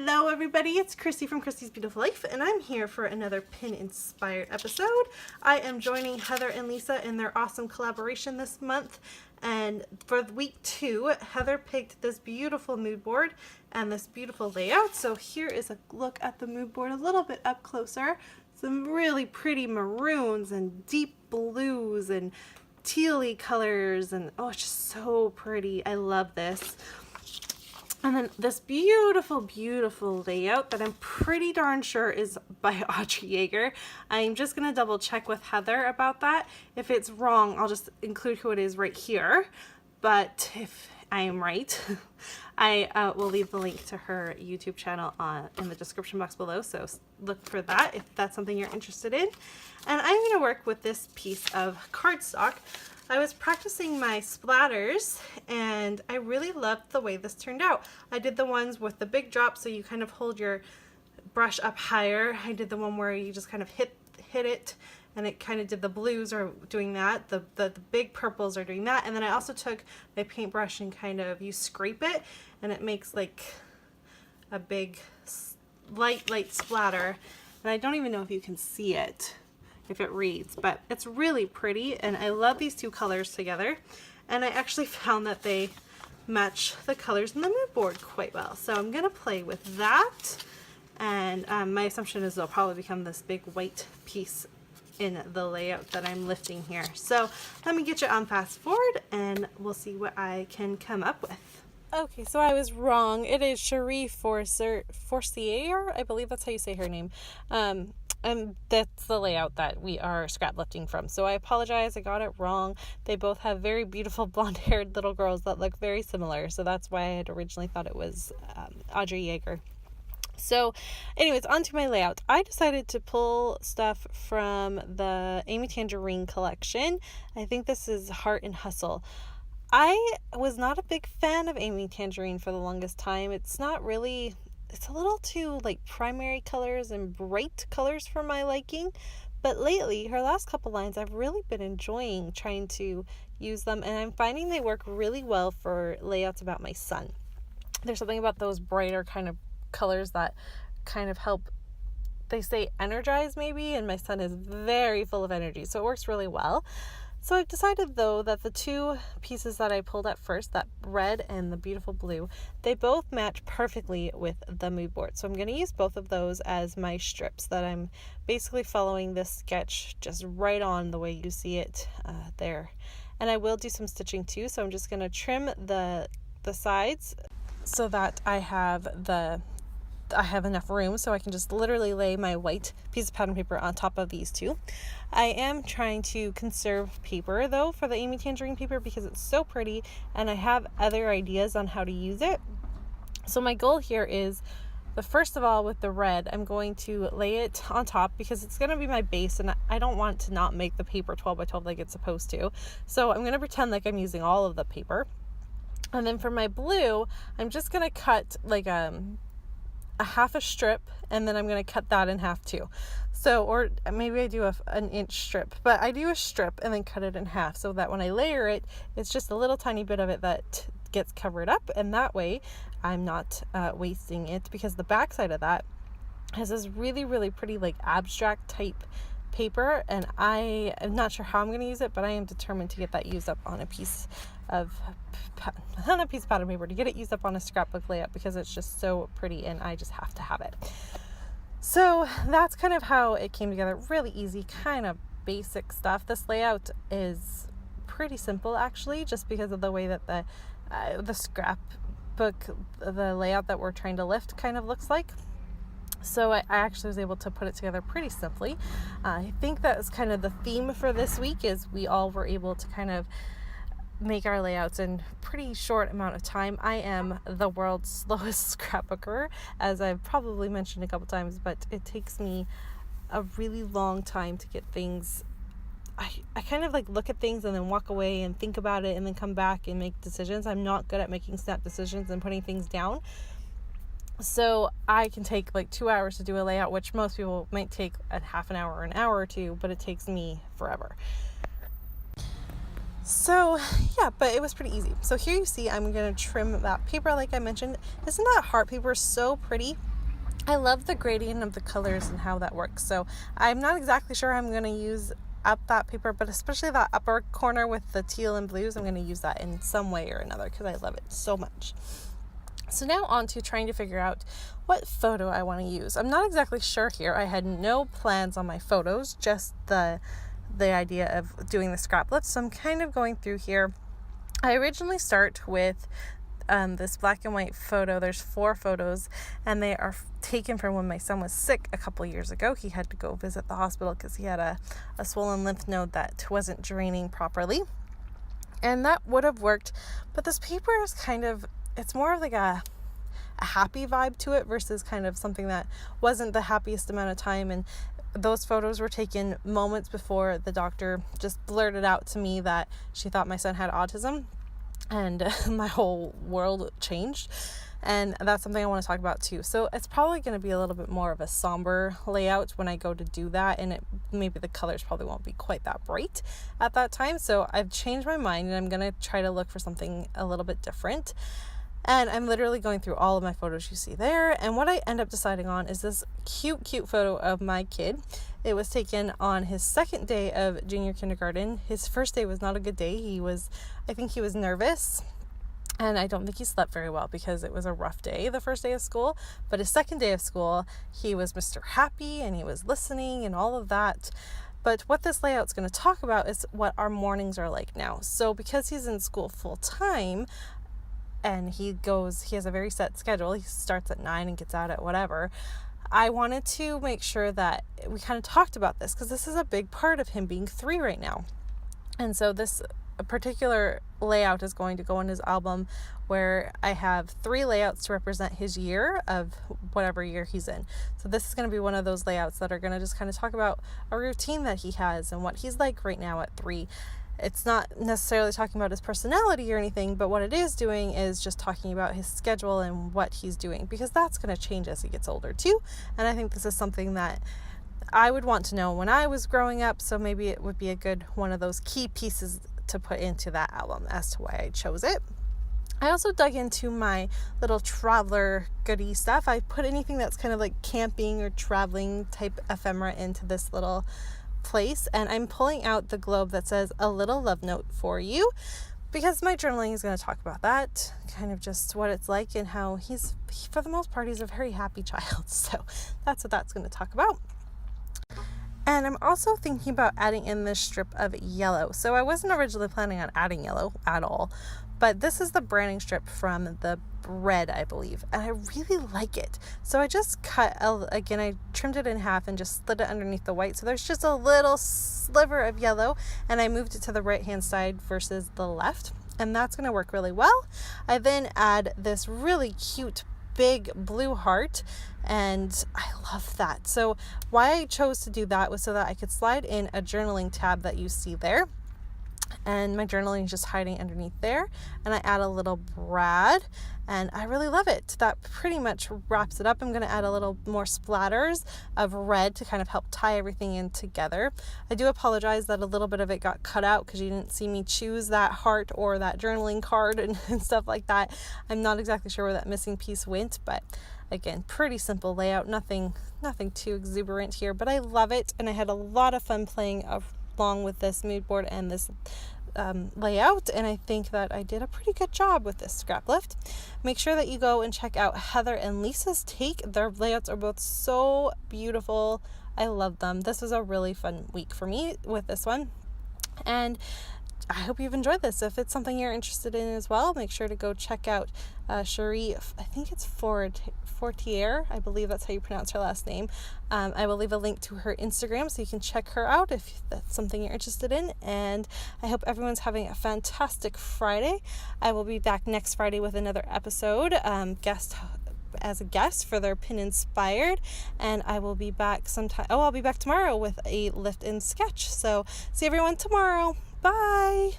Hello everybody, it's Christy from Christy's Beautiful Life, and I'm here for another pin-inspired episode. I am joining Heather and Lisa in their awesome collaboration this month, and for week 2, Heather picked this beautiful mood board and this beautiful layout. So here is a look at the mood board a little bit up closer. Some really pretty maroons and deep blues and tealy colors, and oh, it's just so pretty. I love this. And then this beautiful, beautiful layout that I'm pretty darn sure is by Audrey Yeager. I'm just going to double check with Heather about that. If it's wrong, I'll just include who it is right here. But if I am right, I will leave the link to her YouTube channel in the description box below. So look for that if that's something you're interested in. And I'm going to work with this piece of cardstock. I was practicing my splatters and I really loved the way this turned out. I did the ones with the big drop, so you kind of hold your brush up higher. I did the one where you just kind of hit it, and it kind of did the blues are doing that. The big purples are doing that. And then I also took my paintbrush and kind of, you scrape it and it makes like a big light splatter. And I don't even know if you can see it, if it reads, but it's really pretty, and I love these two colors together. And I actually found that they match the colors in the mood board quite well, so I'm gonna play with that. And my assumption is they'll probably become this big white piece in the layout that I'm lifting here. So let me get you on fast forward and we'll see what I can come up with. Okay, so I was wrong. It is Cherie Forcier, I believe that's how you say her name. And that's the layout that we are scrap lifting from. So I apologize, I got it wrong. They both have very beautiful blonde-haired little girls that look very similar. So that's why I had originally thought it was Audrey Yeager. So anyways, onto my layout. I decided to pull stuff from the Amy Tangerine collection. I think this is Heart and Hustle. I was not a big fan of Amy Tangerine for the longest time. It's a little too like primary colors and bright colors for my liking. But lately, her last couple lines, I've really been enjoying trying to use them, and I'm finding they work really well for layouts about my son. There's something about those brighter kind of colors that kind of help, they say energize maybe, and my son is very full of energy, so it works really well. So I've decided though that the two pieces that I pulled at first, that red and the beautiful blue, they both match perfectly with the mood board. So I'm going to use both of those as my strips, that I'm basically following this sketch just right on the way you see it there. And I will do some stitching too, so I'm just going to trim the sides so that I have enough room so I can just literally lay my white piece of pattern paper on top of these two. I am trying to conserve paper though for the Amy Tangerine paper because it's so pretty, and I have other ideas on how to use it. So my goal here is, first of all, with the red, I'm going to lay it on top because it's going to be my base, and I don't want to not make the paper 12 by 12 like it's supposed to. So I'm going to pretend like I'm using all of the paper. And then for my blue, I'm just going to cut like a half a strip, and then I'm going to cut that in half too. So, or maybe I do an inch strip, but I do a strip and then cut it in half so that when I layer it, it's just a little tiny bit of it that gets covered up, and that way I'm not wasting it, because the back side of that has this really, really pretty like abstract type paper, and I am not sure how I'm going to use it, but I am determined to get that used up on a piece of pattern paper, to get it used up on a scrapbook layout, because it's just so pretty and I just have to have it. So that's kind of how it came together. Really easy, kind of basic stuff. This layout is pretty simple actually, just because of the way that the scrapbook, the layout that we're trying to lift kind of looks like. So I actually was able to put it together pretty simply. I think that was kind of the theme for this week, is we all were able to kind of make our layouts in pretty short amount of time. I am the world's slowest scrapbooker, as I've probably mentioned a couple times, but it takes me a really long time to get things. I kind of like look at things and then walk away and think about it and then come back and make decisions. I'm not good at making snap decisions and putting things down. So I can take like 2 hours to do a layout, which most people might take a half an hour or an hour or two, but it takes me forever. So yeah, but it was pretty easy. So here you see I'm going to trim that paper like I mentioned. Isn't that heart paper so pretty? I love the gradient of the colors and how that works. So I'm not exactly sure how I'm going to use up that paper, but especially that upper corner with the teal and blues, I'm going to use that in some way or another because I love it so much. So now on to trying to figure out what photo I want to use. I'm not exactly sure here. I had no plans on my photos, just the idea of doing the scrap lift. So I'm kind of going through here. I originally start with this black and white photo. There's 4 photos, and they are taken from when my son was sick a couple years ago. He had to go visit the hospital because he had a swollen lymph node that wasn't draining properly, and that would have worked, but this paper is kind of, it's more of like a happy vibe to it versus kind of something that wasn't the happiest amount of time. And those photos were taken moments before the doctor just blurted out to me that she thought my son had autism, and my whole world changed. And that's something I want to talk about too. So it's probably going to be a little bit more of a somber layout when I go to do that, and maybe the colors probably won't be quite that bright at that time. So I've changed my mind, and I'm going to try to look for something a little bit different. And I'm literally going through all of my photos you see there. And what I end up deciding on is this cute photo of my kid. It was taken on his second day of junior kindergarten. His first day was not a good day. I think he was nervous. And I don't think he slept very well because it was a rough day, the first day of school. But his second day of school, he was Mr. Happy, and he was listening and all of that. But what this layout's going to talk about is what our mornings are like now. So because he's in school full time, and he has a very set schedule. He starts at 9 and gets out at whatever. I wanted to make sure that we kind of talked about this because this is a big part of him being 3 right now. And so this particular layout is going to go in his album, where I have 3 layouts to represent his year of whatever year he's in. So this is going to be one of those layouts that are going to just kind of talk about a routine that he has and what he's like right now at 3. It's not necessarily talking about his personality or anything, but what it is doing is just talking about his schedule and what he's doing, because that's going to change as he gets older too. And I think this is something that I would want to know when I was growing up, so maybe it would be a good one of those key pieces to put into that album as to why I chose it. I also dug into my little traveler goodie stuff. I put anything that's kind of like camping or traveling type ephemera into this little place, and I'm pulling out the globe that says "A Little Love Note for You" because my journaling is going to talk about that, kind of just what it's like and how for the most part, he's a very happy child. So that's what that's going to talk about. And I'm also thinking about adding in this strip of yellow. So I wasn't originally planning on adding yellow at all, but this is the branding strip from the bread, I believe, and I really like it. So I just I trimmed it in half and just slid it underneath the white, so there's just a little sliver of yellow, and I moved it to the right hand side versus the left, and that's going to work really well. I then add this really cute big blue heart, and I love that. So why I chose to do that was so that I could slide in a journaling tab that you see there, and my journaling is just hiding underneath there, and I add a little brad, and I really love it. That pretty much wraps it up. I'm going to add a little more splatters of red to kind of help tie everything in together. I do apologize that a little bit of it got cut out because you didn't see me choose that heart or that journaling card and stuff like that. I'm not exactly sure where that missing piece went, but again, pretty simple layout, nothing too exuberant here, but I love it, and I had a lot of fun playing along with this mood board and this layout, and I think that I did a pretty good job with this scrap lift. Make sure that you go and check out Heather and Lisa's take. Their layouts are both so beautiful. I love them. This was a really fun week for me with this one, and I hope you've enjoyed this. If it's something you're interested in as well, make sure to go check out Cherie. I think it's Fortier. I believe that's how you pronounce her last name. I will leave a link to her Instagram so you can check her out if that's something you're interested in. And I hope everyone's having a fantastic Friday. I will be back next Friday with another episode, as a guest for their Pin Inspired, and I will be back I'll be back tomorrow with a lift and sketch. So see everyone tomorrow. Bye.